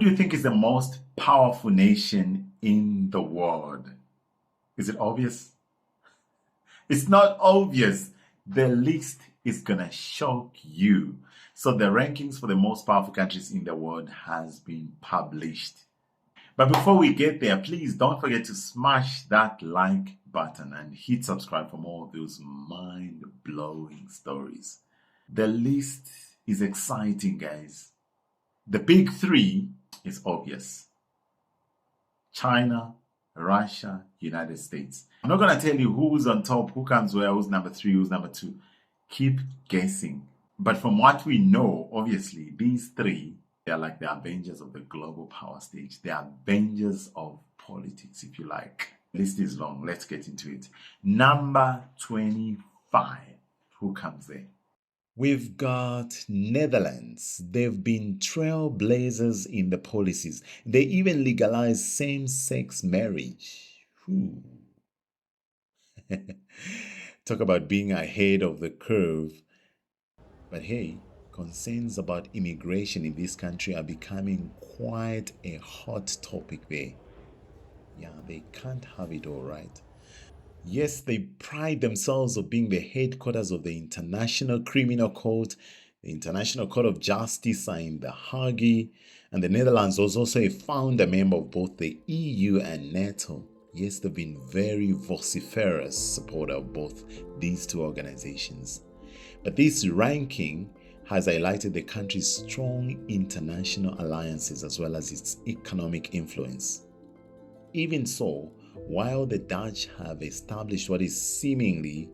Who do you think is the most powerful nation in the world? Is it obvious? It's not obvious. The list is gonna shock you. So the rankings for the most powerful countries in the world has been published. But before we get there, please don't forget to smash that like button and hit subscribe for more of those mind-blowing stories. The list is exciting, guys. The big three is obvious: China, Russia, United States. I'm not going to tell you who's on top, who comes where, who's number three, who's number two. Keep guessing. But from what we know, obviously, these three, they're like the Avengers of the global power stage. They're Avengers of politics, if you like. The list is long. Let's get into it. Number 25. Who comes there? We've got Netherlands. They've been trailblazers in the policies. They even legalized same-sex marriage. Talk about being ahead of the curve. But hey, concerns about immigration in this country are becoming quite a hot topic there. Yeah, they can't have it all right. Yes, they pride themselves of being the headquarters of the International Criminal Court. The International Court of Justice are in The Hague, and the Netherlands was also a founder member of both the EU and NATO. Yes, they've been very vociferous supporter of both these two organizations. But this ranking has highlighted the country's strong international alliances as well as its economic influence. Even so, while the Dutch have established what is seemingly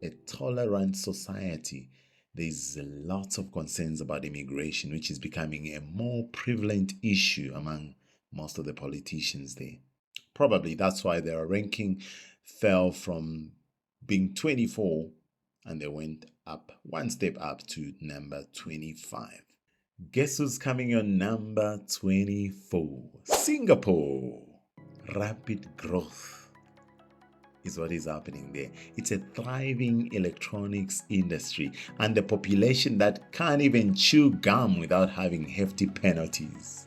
a tolerant society, there's lots of concerns about immigration, which is becoming a more prevalent issue among most of the politicians there. Probably that's why their ranking fell from being 24 and they went up one step up to number 25. Guess who's coming on number 24? Singapore. Rapid growth is what is happening there. It's a thriving electronics industry and a population that can't even chew gum without having hefty penalties.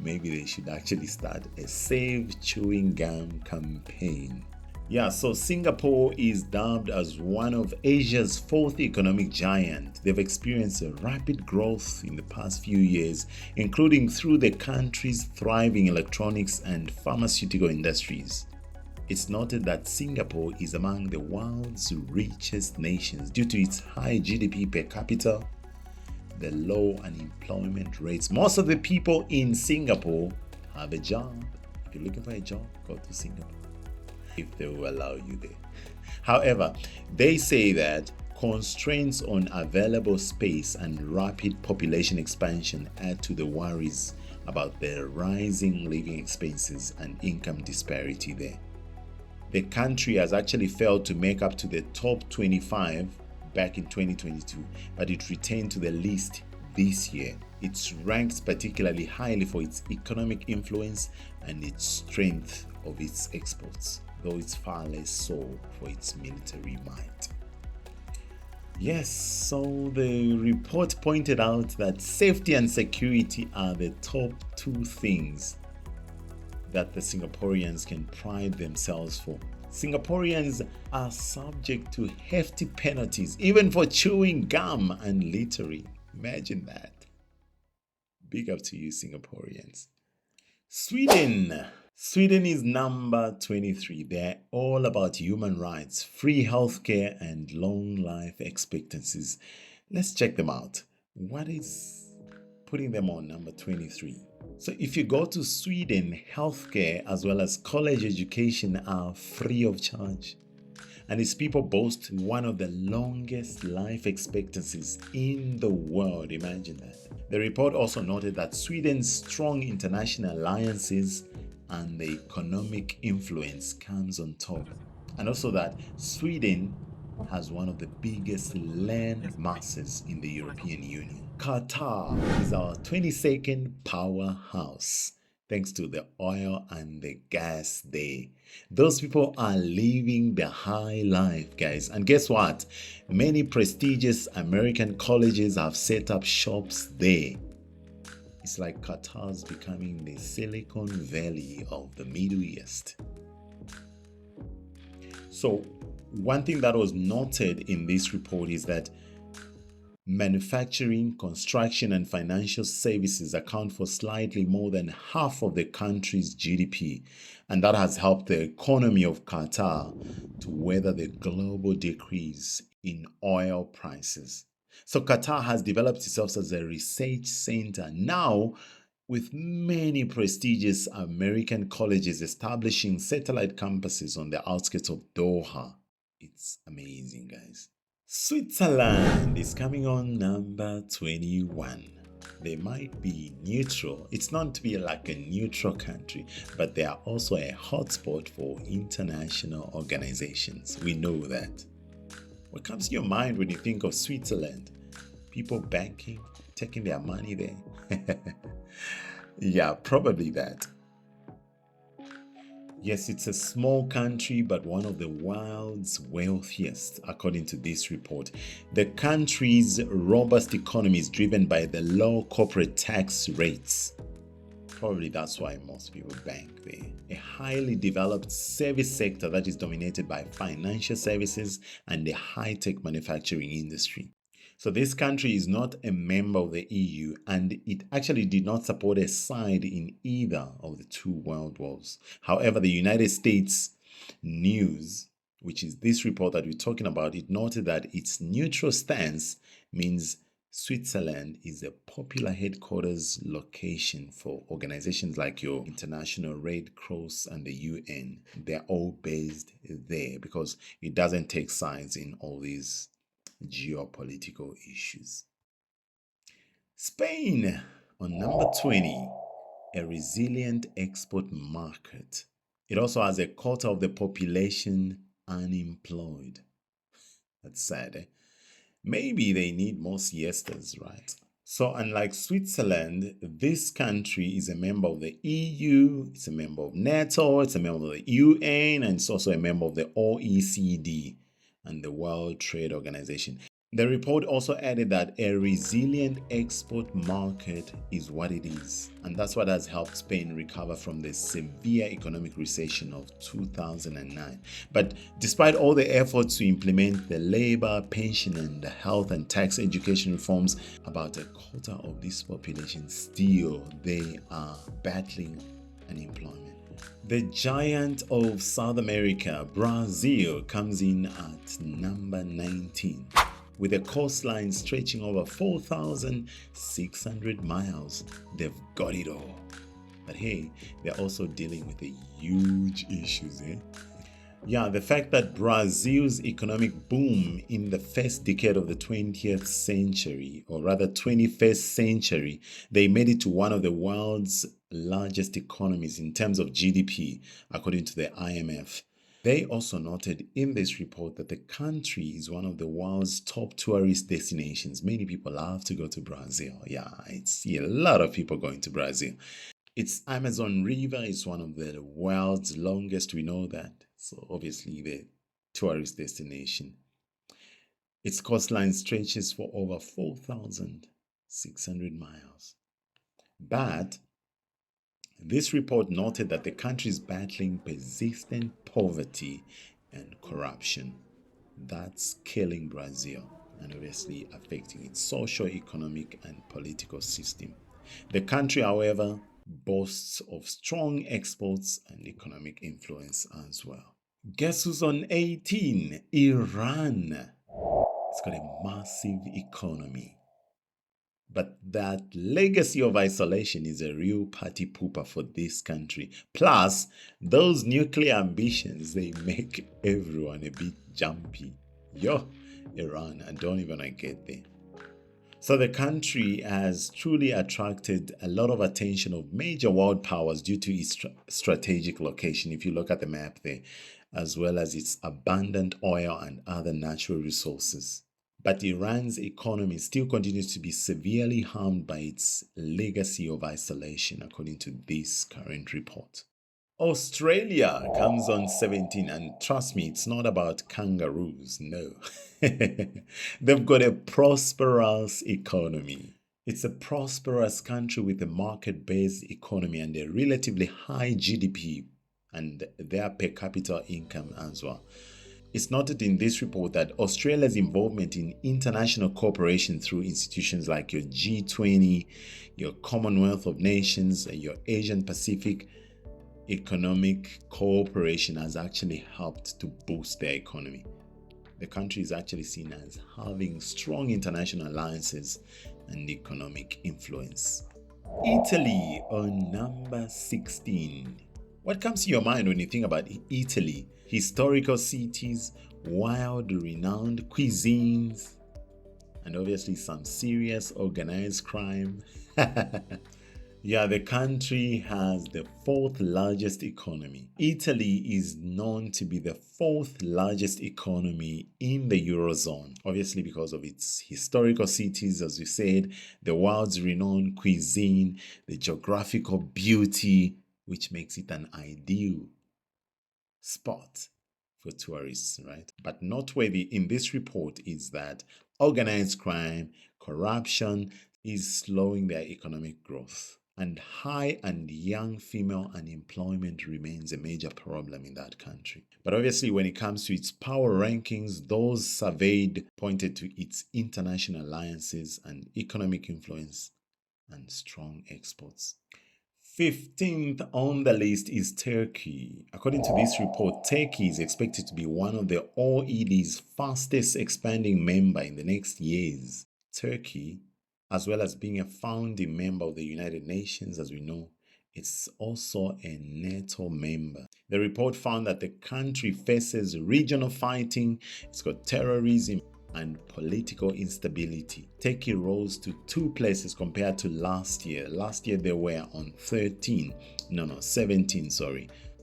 Maybe they should actually start a Save Chewing Gum campaign. Yeah, so Singapore is dubbed as one of Asia's fourth economic giant. They've experienced a rapid growth in the past few years, including through the country's thriving electronics and pharmaceutical industries. It's noted that Singapore is among the world's richest nations due to its high GDP per capita, the low unemployment rates. Most of the people in Singapore have a job. If you're looking for a job, go to Singapore, if they will allow you there. However, they say that constraints on available space and rapid population expansion add to the worries about the rising living expenses and income disparity there. The country has actually failed to make up to the top 25 back in 2022, but it returned to the list this year. It's ranked particularly highly for its economic influence and its strength of its exports, though it's far less so for its military might. Yes, so the report pointed out that safety and security are the top two things that the Singaporeans can pride themselves for. Singaporeans are subject to hefty penalties, even for chewing gum and littering. Imagine that. Big up to you, Singaporeans. Sweden. Sweden is number 23. They're all about human rights, free healthcare, and long life expectancies. Let's check them out. What is putting them on number 23? So if you go to Sweden, healthcare as well as college education are free of charge. And its people boast one of the longest life expectancies in the world. Imagine that. The report also noted that Sweden's strong international alliances and the economic influence comes on top. And also that Sweden has one of the biggest land masses in the European Union. Qatar is our 22nd powerhouse, thanks to the oil and the gas there. Those people are living the high life, guys. And guess what? Many prestigious American colleges have set up shops there. It's like Qatar's becoming the Silicon Valley of the Middle East. So, one thing that was noted in this report is that manufacturing, construction, and financial services account for slightly more than half of the country's GDP, and that has helped the economy of Qatar to weather the global decrease in oil prices. So, Qatar has developed itself as a research center now, with many prestigious American colleges establishing satellite campuses on the outskirts of Doha. It's amazing, guys. Switzerland is coming on number 21. They might be neutral. It's not to be like a neutral country, but they are also a hotspot for international organizations. We know that. What comes to your mind when you think of Switzerland? People banking, taking their money there? Yeah, probably that. Yes, it's a small country, but one of the world's wealthiest, according to this report. The country's robust economy is driven by the low corporate tax rates. Probably that's why most people bank there. A highly developed service sector that is dominated by financial services and the high-tech manufacturing industry. So this country is not a member of the EU, and it actually did not support a side in either of the two world wars. However, the United States News, which is this report that we're talking about, it noted that its neutral stance means Switzerland is a popular headquarters location for organizations like your International Red Cross and the UN. They're all based there because it doesn't take sides in all these geopolitical issues. Spain on number 20, a resilient export market. It also has a quarter of the population unemployed. That's sad, eh? Maybe they need more siestas, right? So unlike Switzerland, this country is a member of the EU, it's a member of NATO, it's a member of the UN, and it's also a member of the OECD and the World Trade Organization. The report also added that a resilient export market is what it is, and that's what has helped Spain recover from the severe economic recession of 2009. But despite all the efforts to implement the labor, pension, and health and tax education reforms, about a quarter of this population still they are battling unemployment. The giant of South America, Brazil, comes in at number 19. With a coastline stretching over 4,600 miles. They've got it all. But hey, they're also dealing with the huge issues, eh? Yeah, the fact that Brazil's economic boom in the first decade of the 20th century, or rather 21st century, they made it to one of the world's largest economies in terms of GDP, according to the IMF. They also noted in this report that the country is one of the world's top tourist destinations. Many people love to go to Brazil. Yeah, I see a lot of people going to Brazil. Its Amazon River is one of the world's longest, we know that. So obviously the tourist destination. Its coastline stretches for over 4,600 miles. But this report noted that the country is battling persistent poverty and corruption. That's killing Brazil and obviously affecting its social, economic, and political system. The country, however, boasts of strong exports and economic influence as well. Guess who's on 18? Iran. It's got a massive economy. But that legacy of isolation is a real party pooper for this country. Plus, those nuclear ambitions, they make everyone a bit jumpy. Yo, Iran, I don't even want to get there. So the country has truly attracted a lot of attention of major world powers due to its strategic location, if you look at the map there, as well as its abundant oil and other natural resources. But Iran's economy still continues to be severely harmed by its legacy of isolation, according to this current report. Australia comes on 17, and trust me, it's not about kangaroos, no. They've got a prosperous economy. It's a prosperous country with a market-based economy and a relatively high GDP and their per capita income as well. It's noted in this report that Australia's involvement in international cooperation through institutions like your G20, your Commonwealth of Nations, and your Asian Pacific economic cooperation has actually helped to boost their economy. The country is actually seen as having strong international alliances and economic influence. Italy on number 16. What comes to your mind when you think about Italy? Historical cities, wild, renowned cuisines, and obviously some serious organized crime. Yeah, the country has the fourth largest economy. Italy is known to be the fourth largest economy in the Eurozone, obviously because of its historical cities, as we said, the world's renowned cuisine, the geographical beauty, which makes it an ideal spot for tourists, right? But noteworthy in this report is that organized crime, corruption is slowing their economic growth. And high and young female unemployment remains a major problem in that country. But obviously, when it comes to its power rankings, those surveyed pointed to its international alliances and economic influence and strong exports. 15th on the list is Turkey. According to this report, Turkey is expected to be one of the OED's fastest expanding member in the next years. Turkey, as well as being a founding member of the United Nations, as we know, it's also a NATO member. The report found that the country faces regional fighting, it's got terrorism and political instability. Turkey rose to 2 places compared to last year. Last year they were on 17,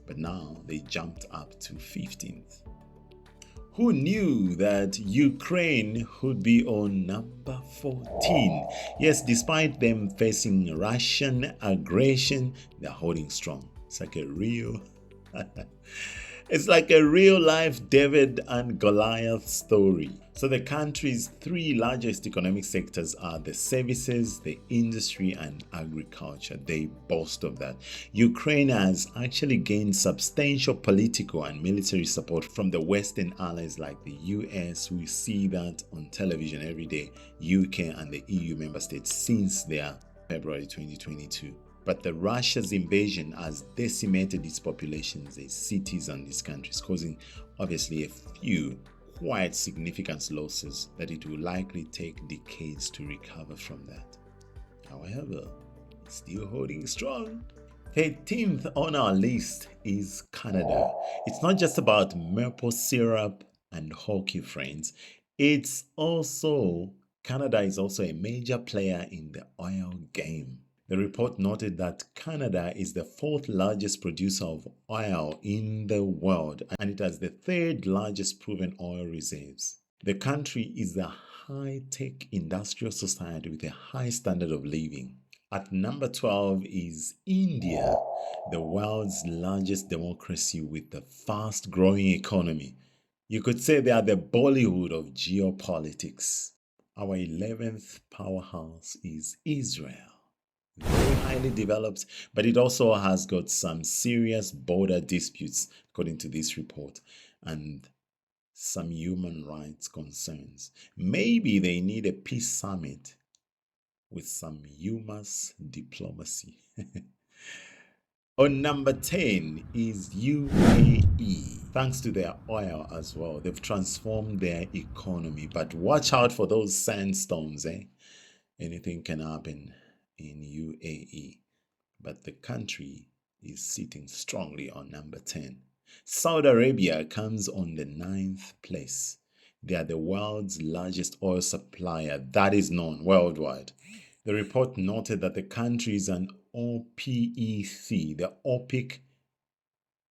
but now they jumped up to 15th. Who knew that Ukraine would be on number 14? Yes, despite them facing Russian aggression, they're holding strong. It's like a real life David and Goliath story. So the country's 3 largest economic sectors are the services, the industry, and agriculture. They boast of that. Ukraine has actually gained substantial political and military support from the Western allies like the US. We see that on television every day, UK and the EU member states since their February 2022. But the Russia's invasion has decimated its populations, its cities, and its countries, causing obviously a few quite significant losses that it will likely take decades to recover from that. However, it's still holding strong. 13th on our list is Canada. It's not just about maple syrup and hockey, friends. Canada is also a major player in the oil game. The report noted that Canada is the 4th largest producer of oil in the world, and it has the 3rd largest proven oil reserves. The country is a high-tech industrial society with a high standard of living. At number 12 is India, the world's largest democracy with a fast-growing economy. You could say they are the Bollywood of geopolitics. Our 11th powerhouse is Israel. Very highly developed, but it also has got some serious border disputes, according to this report, and some human rights concerns. Maybe they need a peace summit with some humorous diplomacy. On number 10 is UAE. Thanks to their oil as well, they've transformed their economy. But watch out for those sandstorms, Anything can happen in UAE, but the country is sitting strongly on number 10. Saudi Arabia comes on the 9th place. They are the world's largest oil supplier that is known worldwide. The report noted that the country is an OPEC, the OPEC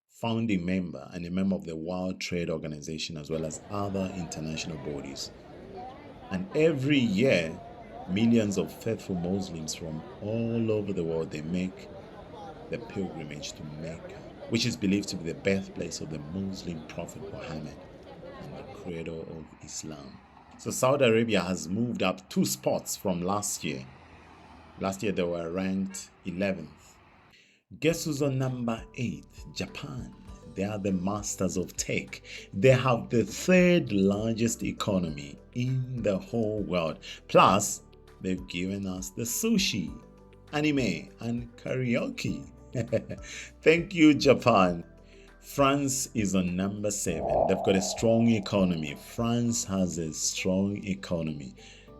founding member and a member of the World Trade Organization as well as other international bodies. And every year, millions of faithful Muslims from all over the world, they make the pilgrimage to Mecca, which is believed to be the birthplace of the Muslim Prophet Muhammad and the cradle of Islam. So Saudi Arabia has moved up 2 spots from last year Last year they were ranked 11th. Guess who's on number 8? Japan. They are the masters of tech. They have the third largest economy in the whole world. Plus, they've given us the sushi, anime, and karaoke. Thank you, Japan. France is on number 7. They've got a strong economy. France has a strong economy.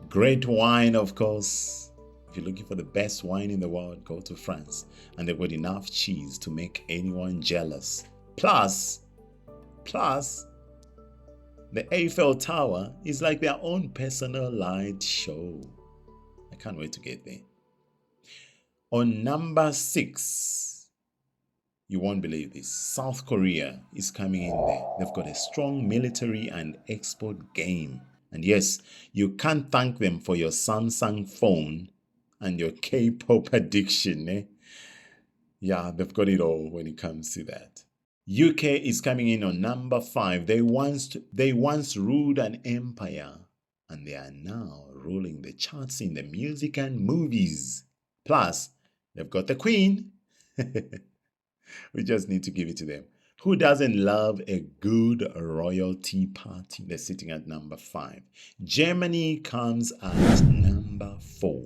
Great wine, of course. If you're looking for the best wine in the world, go to France. And they've got enough cheese to make anyone jealous. Plus, the Eiffel Tower is like their own personal light show. I can't wait to get there. On number 6, you won't believe this, South Korea is coming in there. They've got a strong military and export game. And yes, you can't thank them for your Samsung phone and your K-pop addiction. Yeah, they've got it all when it comes to that. UK is coming in on number 5. They once ruled an empire, and they are now ruling the charts in the music and movies. Plus, they've got the Queen. We just need to give it to them. Who doesn't love a good royalty party? They're sitting at number 5. Germany comes at number 4.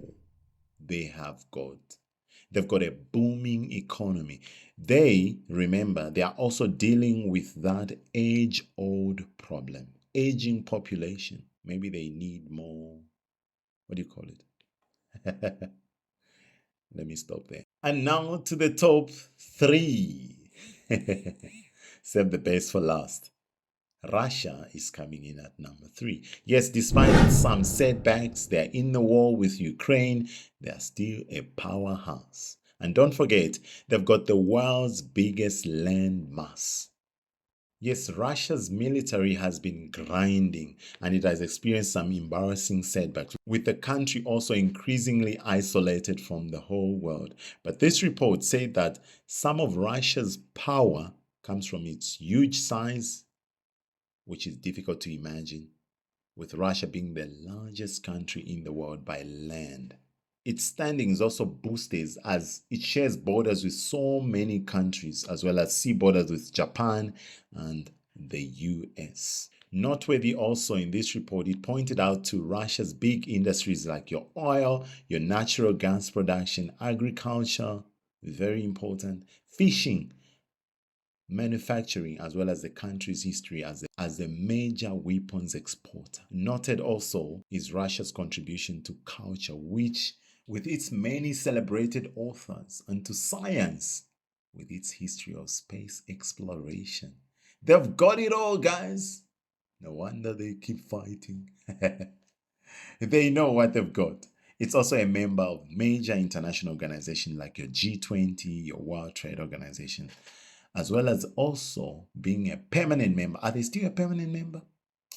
They've got a booming economy. Remember, they are also dealing with that age-old problem, aging population. Maybe they need more, what do you call it? Let me stop there. And now to the top 3. Save the best for last. Russia is coming in at number 3. Yes, despite some setbacks, they're in the war with Ukraine. They're still a powerhouse. And don't forget, they've got the world's biggest land mass. Yes, Russia's military has been grinding and it has experienced some embarrassing setbacks, with the country also increasingly isolated from the whole world. But this report said that some of Russia's power comes from its huge size, which is difficult to imagine, with Russia being the largest country in the world by land. Its standing is also boosted as it shares borders with so many countries, as well as sea borders with Japan and the US. Noteworthy also in this report, it pointed out to Russia's big industries like your oil, your natural gas production, agriculture, very important, fishing, manufacturing, as well as the country's history as a major weapons exporter. Noted also is Russia's contribution to culture, which, with its many celebrated authors, and to science, with its history of space exploration. They've got it all, guys. No wonder they keep fighting. They know what they've got. It's also a member of major international organizations like your G20, your World Trade Organization, as well as also being a permanent member. Are they still a permanent member?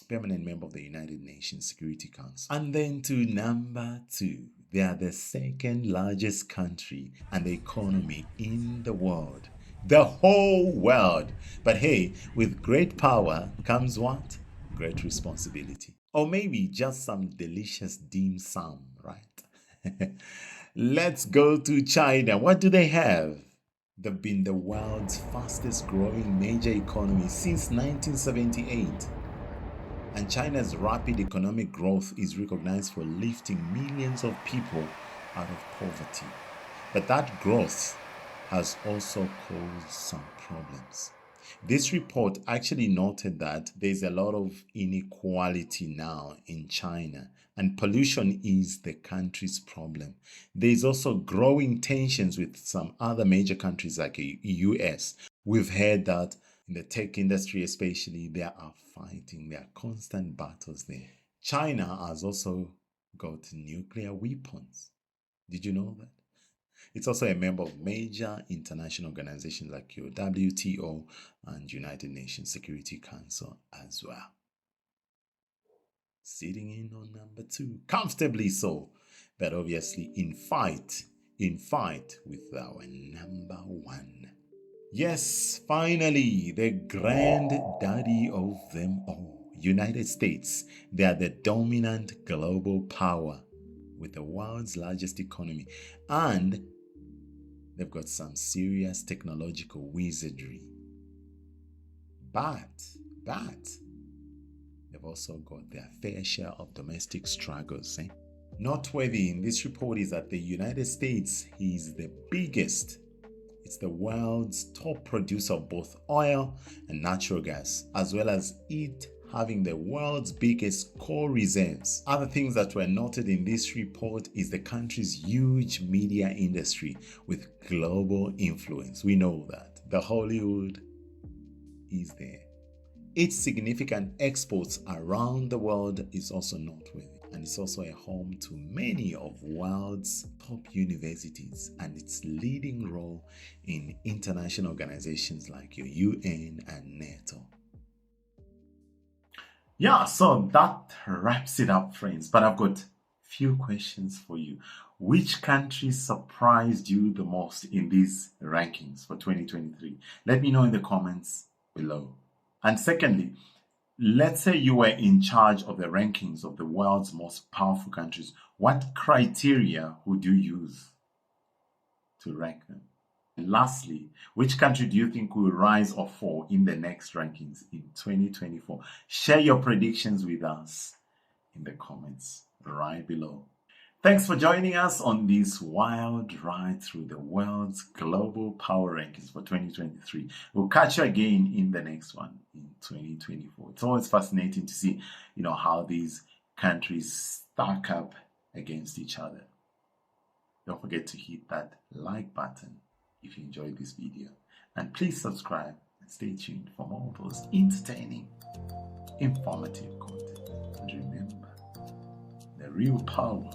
Permanent member of the United Nations Security Council. And then to number 2, they are the second largest country and economy in the world. The whole world. But hey, with great power comes what? Great responsibility. Or maybe just some delicious dim sum, right? Let's go to China. What do they have? They've been the world's fastest growing major economy since 1978. And China's rapid economic growth is recognized for lifting millions of people out of poverty. But that growth has also caused some problems. This report actually noted that there's a lot of inequality now in China, and pollution is the country's problem. There's also growing tensions with some other major countries like the US. We've heard that in the tech industry especially, there are fighting, there are constant battles there. China has also got nuclear weapons. Did you know that? It's also a member of major international organizations like your WTO and United Nations Security Council as well. Sitting in on number 2, comfortably so, but obviously in fight with our number 1. Yes, finally, the granddaddy of them all, United States. They are the dominant global power. with the world's largest economy, and they've got some serious technological wizardry. But they've also got their fair share of domestic struggles. Noteworthy in this report is that the United States is the biggest. It's the world's top producer of both oil and natural gas, as well as it having the world's biggest coal reserves. Other things that were noted in this report is the country's huge media industry with global influence. We know that. The Hollywood is there. Its significant exports around the world is also noteworthy, and it's also a home to many of world's top universities and its leading role in international organizations like your UN and NATO. Yeah, so that wraps it up, friends. But I've got few questions for you. Which country surprised you the most in these rankings for 2023? Let me know in the comments below. And secondly, let's say you were in charge of the rankings of the world's most powerful countries. What criteria would you use to rank them? And lastly, which country do you think will rise or fall in the next rankings in 2024? Share your predictions with us in the comments right below. Thanks for joining us on this wild ride through the world's global power rankings for 2023. We'll catch you again in the next one in 2024. It's always fascinating to see, how these countries stack up against each other. Don't forget to hit that like button if you enjoyed this video. And please subscribe and stay tuned for more of those entertaining, informative content. And remember, the real power